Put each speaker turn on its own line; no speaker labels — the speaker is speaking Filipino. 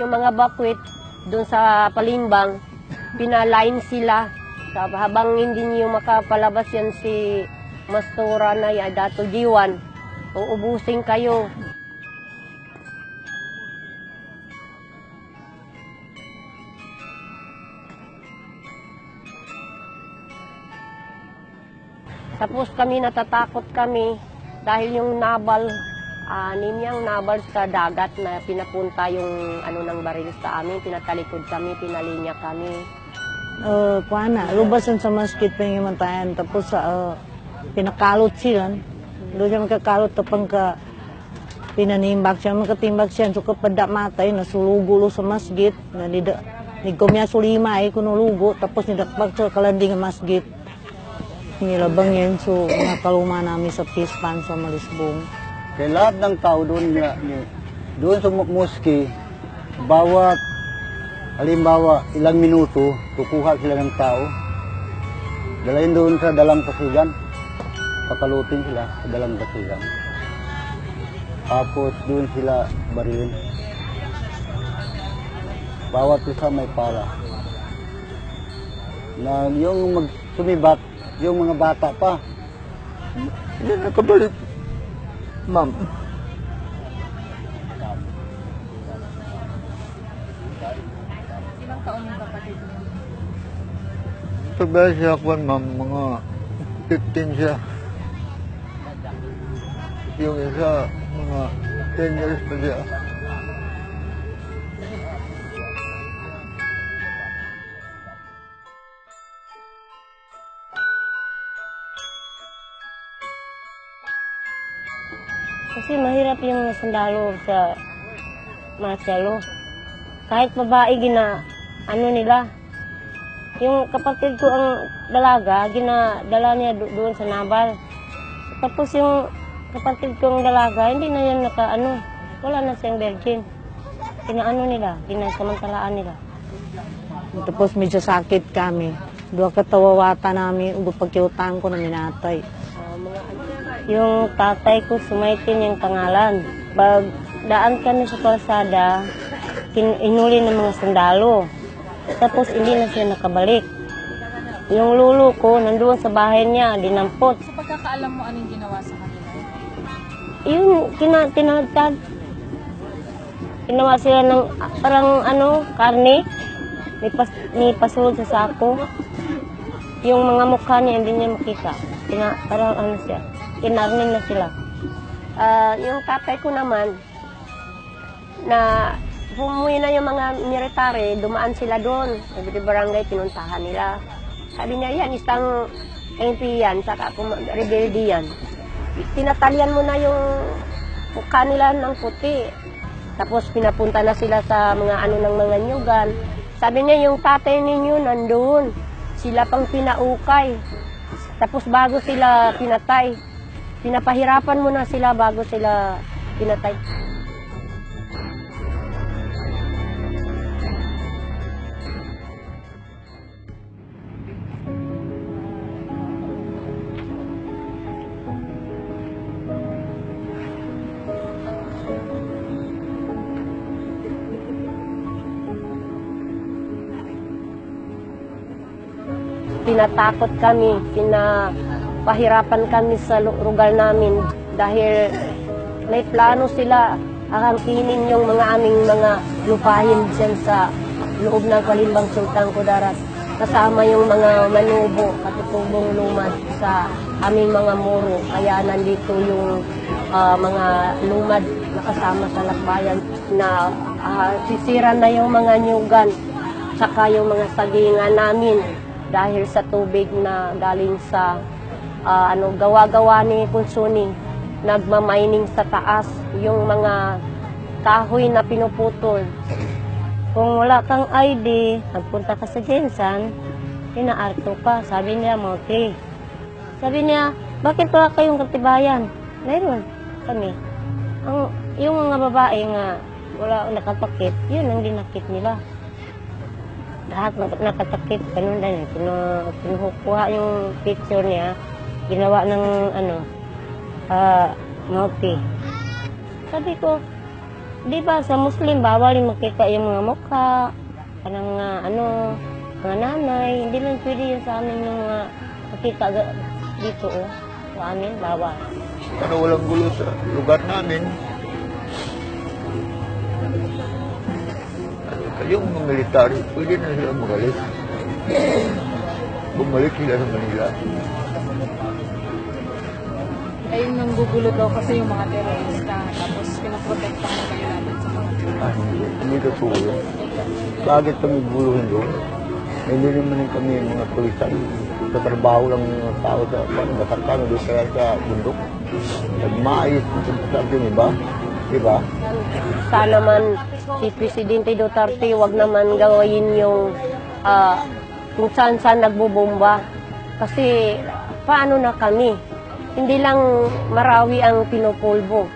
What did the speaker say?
Yung mga bakwit doon sa Palimbang, pinaline sila. Habang hindi niyo makapalabas yan si Mastura na ya, Dato Jiwan, uubusin kayo. Tapos kami natatakot kami dahil yung nabal, anim yung nabal sa dagat na pinapunta yung ano ng baril sa amin, pinatalikod kami, pinalinya kami.
Lubasan sa masjid pa yung mantayan, tapos pinakalot sila. Doon siya magkakalot tapang ka pinanimbak siya, magkatimbak siya, so kapag matay, nasulugo sa masjid, nigkomya sulimay, kunulugo, tapos nidakbag sa kalanding ng masjid. Nilabang yan, so nakaluma namin sa Pispan sa Malisbong.
Kaya lahat ng tao doon sa moski, bawat halimbawa ilang minuto, kukuha sila ng tao, dalayin doon sa dalang pasigan, pakalutin sila sa dalang pasigan. Tapos doon sila barilin. Bawat isa may pala. Na yung sumibat, yung mga bata pa, hindi nakabalik. Ma'am.
Ilang taon yung kapatid mo?
Pagbayad siya ako, ma'am, mga 15 siya. Yung isa, mga 10 years pa siya.
Kasi mahirap yung sundalo sa Marcelo. Kahit babae, ano nila. Yung kapatid ko ang dalaga, ginadala niya doon sa Nabal. Tapos yung kapatid ko ang dalaga, hindi na yan wala na siyang virgin. Ginasamantalaan nila.
Tapos medyo sakit kami. Dua katawawata namin, ugo pagkiutang ko na minatay.
Yung tatay ko sumaitin yung pangalan. Pag daan kami sa kalsada, inuli ng mga sundalo. Tapos hindi na siya nakabalik. Yung lulo ko, nandoon sa bahay niya, dinampot.
Sa pagkakaalam mo, anong ginawa sa kanila?
Yung tinagtad. Ginawa sila ng parang karne. May pasulod sa sako. Yung mga mukha niya, hindi niya makita. Parang siya. Kinarnin na sila. Yung tatay ko naman, na bumuwi na yung mga military, dumaan sila doon. Every barangay, pinuntahan nila. Sabi niya, yan, isang MP yan, saka rebelde yan. Tinatalian mo na yung mukha nila ng puti. Tapos pinapunta na sila sa mga ng mga nyugan. Sabi niya, yung tatay ninyo nandoon. Sila pang pinaukay. Tapos bago sila pinatay, pinapahirapan mo na sila bago sila pinatay. Tinatakot kami, pinapahirapan kami sa lugar namin dahil may plano sila angkinin yung mga aming mga lupahin dyan sa loob ng Palimbang Sultan Kudarat. Kasama yung mga manubo, katutubong lumad sa aming mga muro. Kaya nandito yung mga lumad na kasama sa lakbayan na sisira na yung mga nyugan, saka yung mga sagingan namin. Dahil sa tubig na galing sa gawa-gawa ni Kunsuni, nagmamining sa taas yung mga kahoy na pinuputol. Kung wala kang ID, nagpunta ka sa Jensan, inaarto ka. Sabi niya, okay. Sabi niya, bakit wala kayong katibayan? Mayroon kami. Yung mga babae nga wala nakatakip, yun ang dinakip nila. Lahat nakatakip, ganun din. Pinukuha yung picture niya, ginawa ng multi. Sabi ko, Di ba sa Muslim, bawal yung makita yung mga mukha, kanang mga mga nanay. Hindi lang pwede yun sa amin yung mga makita dito, oh. Sa amin, bawal.
Para walang gulo sa lugar namin. At kayong mga military, pwede na sila magalit. Bumalik sila sa Manila.
Ayun nang gugulo daw kasi yung mga terorista. Tapos pinaprotektahan na kayo natin sa mga terorista.
Hindi totoo yun. Bakit kami guluhin doon? Hindi naman kami mga tulisan. Sa trabaho lang yung mga tao sa pagkakar kami doon sa bundok. Nagmaayos sa atin, iba? Diba?
Sana man si Presidente Duterte wag naman gawin yung kung saan nagbubomba. Kasi paano na kami? Hindi lang Marawi ang pinupulbo.